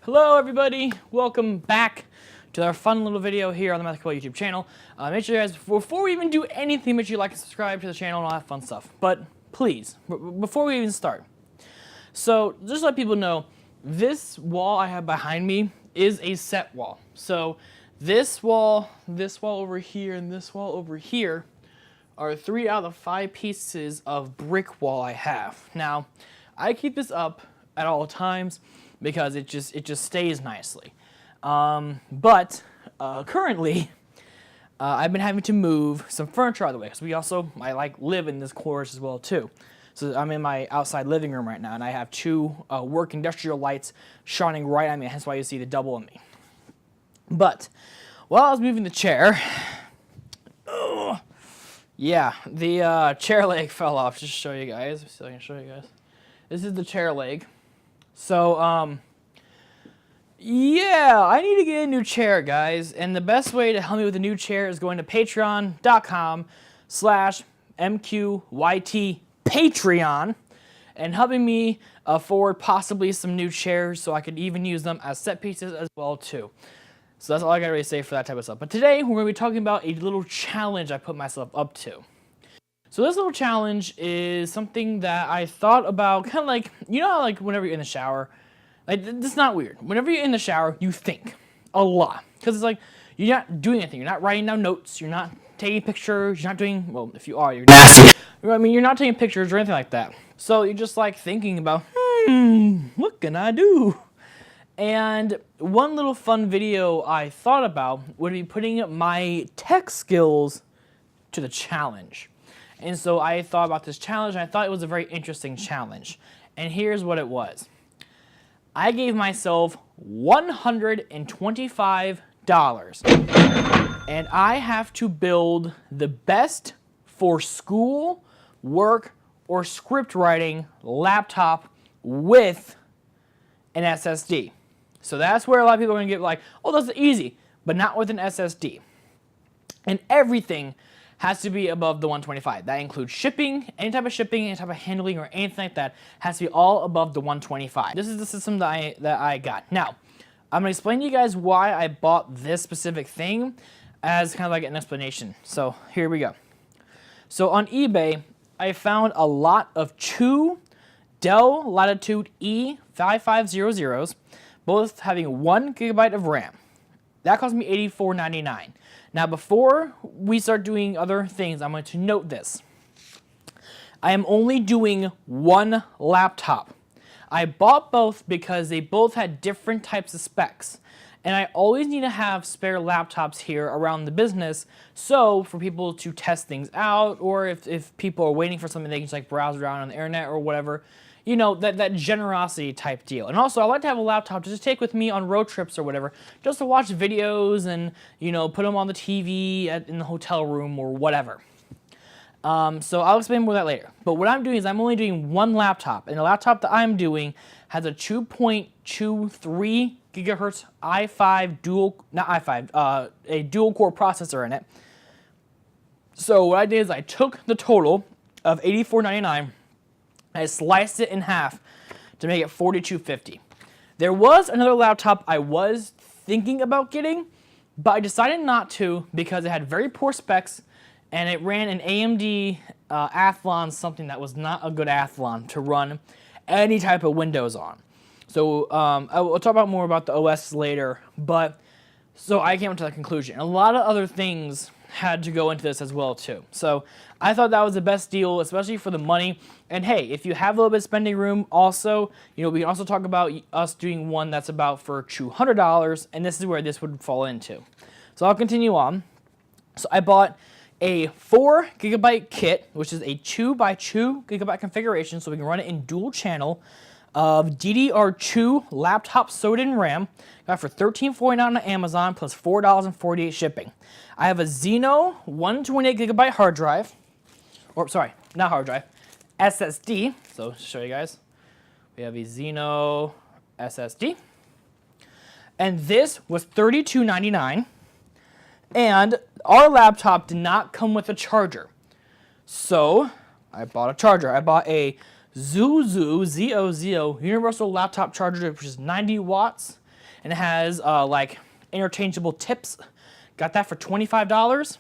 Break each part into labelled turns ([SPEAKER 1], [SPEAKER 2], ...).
[SPEAKER 1] Hello everybody, welcome back to our fun little video here on the Mythical YouTube channel. Make sure you guys, before we even do anything, make sure you like and subscribe to the channel and all that fun stuff. But please, before we even start, so just to let people know, this wall I have behind me is a set wall. So this wall over here, and this wall over here are 3 out of the 5 pieces of brick wall I have. Now, I keep this up at all times because it just stays nicely. But currently, I've been having to move some furniture out of the way because I live in this quarters as well too. So I'm in my outside living room right now, and I have 2 work industrial lights shining right at me. Hence why you see the double of me. But while I was moving the chair, yeah, the chair leg fell off. Just to show you guys. So I can show you guys. This is the chair leg. So, yeah, I need to get a new chair, guys. And the best way to help me with a new chair is going to patreon.com/MQYT Patreon and helping me afford possibly some new chairs so I could even use them as set pieces as well, too. So that's all I gotta really say for that type of stuff. But today, we're gonna be talking about a little challenge I put myself up to. So this little challenge is something that I thought about, kind of like, you know how like whenever you're in the shower, like this is not weird. Whenever you're in the shower, you think a lot. Because it's like, you're not doing anything. You're not writing down notes. You're not taking pictures. You're not doing, well, if you are, you're nasty. I mean, you're not taking pictures or anything like that. So you're just like thinking about, what can I do? And one little fun video I thought about would be putting my tech skills to the challenge. And so I thought about this challenge, and I thought it was a very interesting challenge. And here's what it was. I gave myself $125, and I have to build the best for school, work, or script writing laptop with an SSD. So that's where a lot of people are going to get like, oh, that's easy, but not with an SSD. And everything has to be above the 125. That includes shipping, any type of handling, or anything like that has to be all above the 125. This is the system that I got. Now, I'm gonna explain to you guys why I bought this specific thing as kind of like an explanation. So here we go. So on eBay, I found a lot of 2 Dell Latitude E5500s, both having 1 GB of RAM. That cost me $84.99. Now, before we start doing other things, I'm going to note this. I am only doing 1 laptop. I bought both because they both had different types of specs. And I always need to have spare laptops here around the business, so for people to test things out, or if people are waiting for something, they can just like browse around on the internet or whatever. You know, that generosity type deal. And also, I like to have a laptop to just take with me on road trips or whatever, just to watch videos and, you know, put them on the TV in the hotel room or whatever. So I'll explain more of that later. But what I'm doing is I'm only doing 1 laptop, and the laptop that I'm doing has a 2.23 gigahertz i5 a dual core processor in it. So what I did is I took the total of $84.99. I sliced it in half to make it $42.50. There was another laptop I was thinking about getting, but I decided not to because it had very poor specs and it ran an AMD Athlon, something that was not a good Athlon to run any type of Windows on. So I will talk about more about the OS later, but so I came to that conclusion. A lot of other things had to go into this as well too. So I thought that was the best deal, especially for the money. And hey, if you have a little bit of spending room, also, you know, we can also talk about us doing one that's about for $200, and this is where this would fall into. So I'll continue on. So I bought a 4 GB kit, which is a 2 by 2 GB configuration, so we can run it in dual channel of DDR2 laptop sewed-in RAM. Got for $13.49 on Amazon plus $4.48 shipping. I have a Xeno 128 GB hard drive, or sorry, not hard drive, SSD. So to show you guys, we have a Xeno SSD, and this was $32.99. And our laptop did not come with a charger, so I bought a charger. I bought a Zuzu Z-O-Z-O universal laptop charger, which is 90 watts, and it has like interchangeable tips. Got that for $25.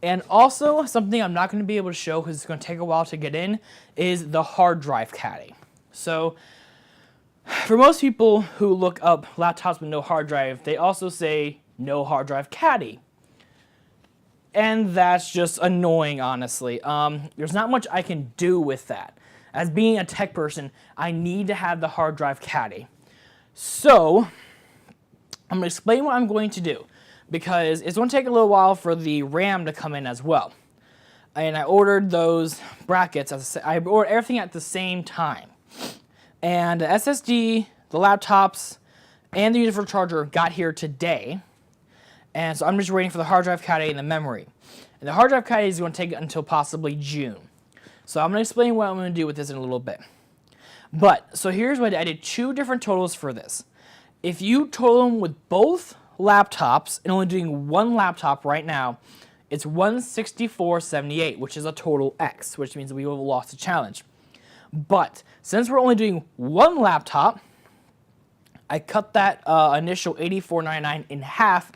[SPEAKER 1] And also something I'm not going to be able to show because it's going to take a while to get in is the hard drive caddy. So for most people who look up laptops with no hard drive, they also say no hard drive caddy. And that's just annoying, honestly. There's not much I can do with that. As being a tech person, I need to have the hard drive caddy. So I'm going to explain what I'm going to do, because it's going to take a little while for the RAM to come in as well. And I ordered those brackets. I ordered everything at the same time. And the SSD, the laptops, and the universal charger got here today. And so I'm just waiting for the hard drive caddy and the memory. And the hard drive caddy is going to take until possibly June. So I'm going to explain what I'm going to do with this in a little bit. But, so here's what I did. 2 different totals for this. If you total them with both laptops, and only doing one laptop right now, it's $164.78, which is a total X, which means we will have lost the challenge. But since we're only doing one laptop, I cut that initial $84.99 in half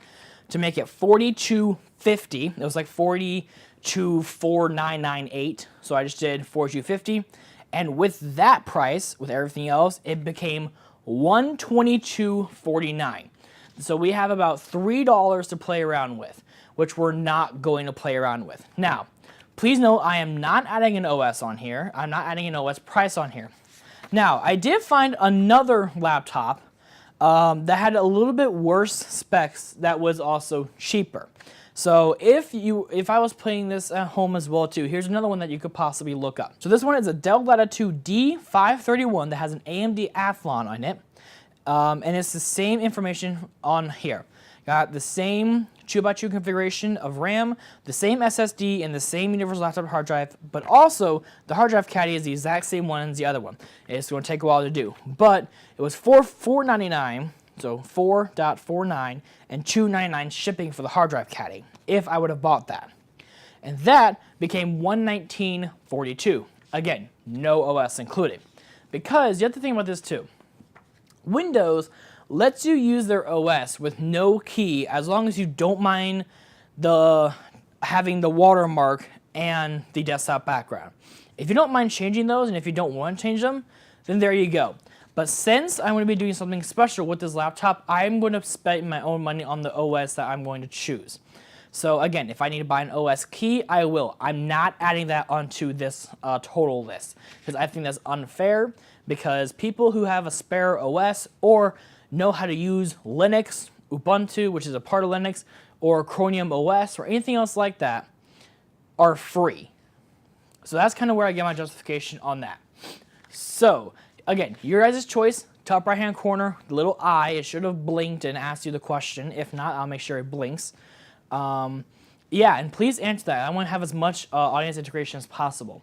[SPEAKER 1] to make it $42.50. It was like $42.4998, so I just did $42.50. And with that price, with everything else, it became $122.49. So we have about $3 to play around with, which we're not going to play around with. Now, please note I am not adding an OS on here. I'm not adding an OS price on here. Now, I did find another laptop that had a little bit worse specs that was also cheaper. So if I was playing this at home as well too, here's another one that you could possibly look up. So this one is a Dell Latitude D531 that has an AMD Athlon on it. And it's the same information on here. Got the same 2x2 configuration of RAM, the same SSD, and the same universal laptop hard drive, but also the hard drive caddy is the exact same one as the other one. It's going to take a while to do, but it was $4.99, so 4.49, and $2.99 shipping for the hard drive caddy, if I would have bought that. And that became $119.42. Again, no OS included. Because you have to think about this too. Windows lets you use their OS with no key as long as you don't mind having the watermark and the desktop background. If you don't mind changing those, and if you don't want to change them, then there you go. But since I'm going to be doing something special with this laptop, I'm going to spend my own money on the OS that I'm going to choose. So again, if I need to buy an OS key, I will. I'm not adding that onto this total list, because I think that's unfair, because people who have a spare OS or know how to use Linux, Ubuntu, which is a part of Linux, or Chromium OS, or anything else like that, are free. So that's kind of where I get my justification on that. So, again, your guys' choice, top right-hand corner, the little eye, it should have blinked and asked you the question. If not, I'll make sure it blinks. Yeah, and please answer that. I want to have as much audience integration as possible.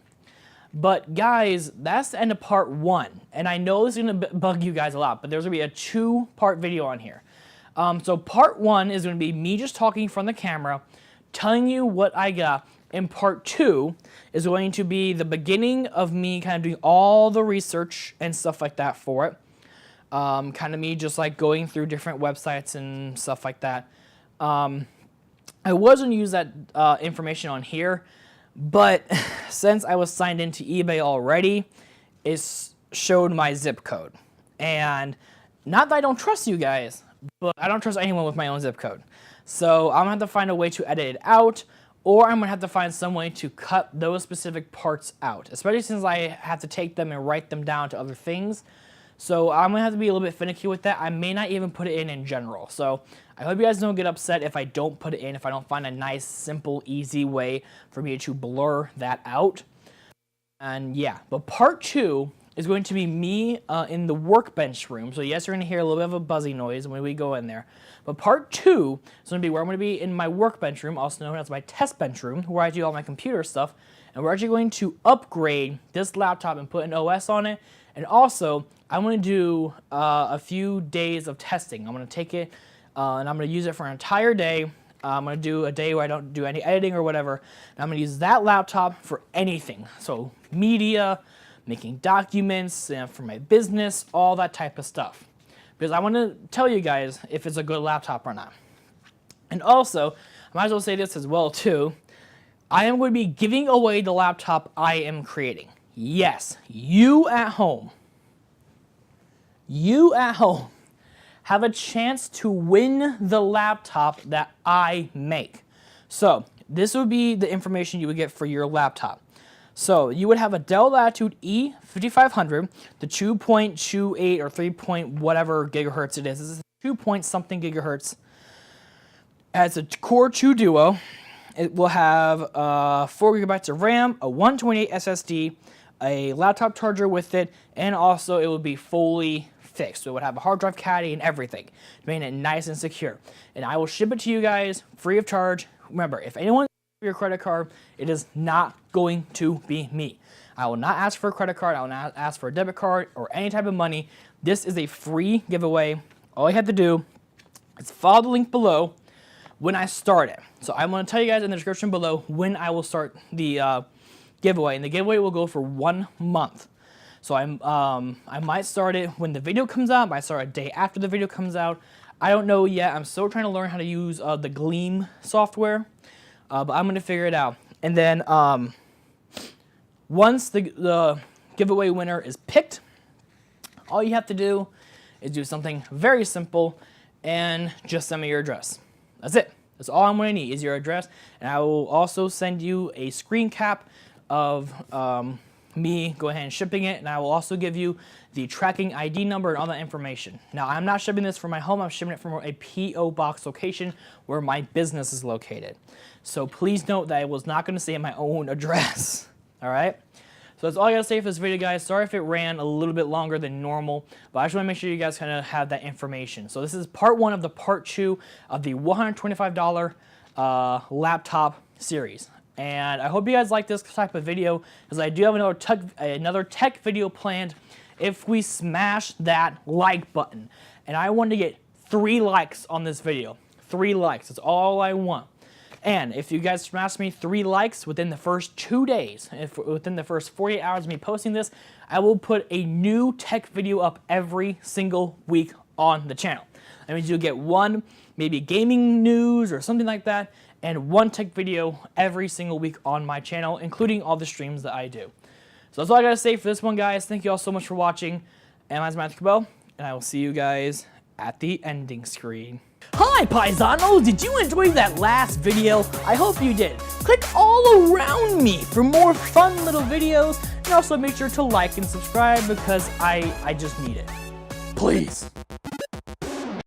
[SPEAKER 1] But guys, that's the end of part 1. And I know this is going to bug you guys a lot, but there's going to be a 2-part video on here. So part 1 is going to be me just talking from the camera, telling you what I got. And part 2 is going to be the beginning of me kind of doing all the research and stuff like that for it. Kind of me just like going through different websites and stuff like that. I was going to use that information on here, but since I was signed into eBay already, it showed my zip code. And not that I don't trust you guys, but I don't trust anyone with my own zip code. So I'm going to have to find a way to edit it out, or I'm going to have to find some way to cut those specific parts out, especially since I have to take them and write them down to other things. So I'm going to have to be a little bit finicky with that. I may not even put it in general. So I hope you guys don't get upset if I don't put it in, if I don't find a nice, simple, easy way for me to blur that out. And yeah, but part 2 is going to be me in the workbench room. So yes, you're going to hear a little bit of a buzzy noise when we go in there. But part 2 is going to be where I'm going to be in my workbench room, also known as my test bench room, where I do all my computer stuff. And we're actually going to upgrade this laptop and put an OS on it. And also, I'm going to do a few days of testing. I'm going to take it and I'm going to use it for an entire day. I'm going to do a day where I don't do any editing or whatever. And I'm going to use that laptop for anything. So media, making documents for my business, all that type of stuff. Because I want to tell you guys if it's a good laptop or not. And also, I might as well say this as well too, I am going to be giving away the laptop I am creating. Yes, you at home have a chance to win the laptop that I make. So this would be the information you would get for your laptop. So you would have a Dell Latitude E5500, the 2.28 or 3 point whatever gigahertz it is. This is 2 point something gigahertz. As a Core 2 Duo, it will have 4 gigabytes of RAM, a 128 SSD, a laptop charger with it, and also it will be fully fixed. So it would have a hard drive caddy and everything, making it nice and secure. And I will ship it to you guys free of charge. Remember, if anyone asks for your credit card, it is not going to be me. I will not ask for a credit card. I will not ask for a debit card or any type of money. This is a free giveaway. All you have to do is follow the link below when I start it. So I'm going to tell you guys in the description below when I will start the giveaway, and the giveaway will go for 1 month. So I might start it when the video comes out. I might start a day after the video comes out. I don't know yet. I'm still trying to learn how to use the Gleam software, but I'm going to figure it out. And then once the giveaway winner is picked, all you have to do is do something very simple and just send me your address. That's it. That's all I'm going to need is your address, and I will also send you a screen cap of me go ahead and shipping it, and I will also give you the tracking ID number and all that information. Now, I'm not shipping this from my home. I'm shipping it from a P.O. box location where my business is located. So please note that I was not going to say my own address. All right? So that's all I got to say for this video, guys. Sorry if it ran a little bit longer than normal, but I just want to make sure you guys kind of have that information. So this is part 1 of the part 2 of the $125 laptop series. And I hope you guys like this type of video, because I do have another tech video planned if we smash that like button. And I want to get 3 likes on this video. 3 likes. That's all I want. And if you guys smash me 3 likes within the first 2 days, within the first 48 hours of me posting this, I will put a new tech video up every single week on the channel. That means you'll get one, maybe gaming news or something like that, and 1 tech video every single week on my channel, including all the streams that I do. So that's all I gotta say for this one, guys. Thank you all so much for watching. And I'm Matthew Cabell, and I will see you guys at the ending screen. Hi, paisanos! Did you enjoy that last video? I hope you did. Click all around me for more fun little videos, and also make sure to like and subscribe because I just need it. Please.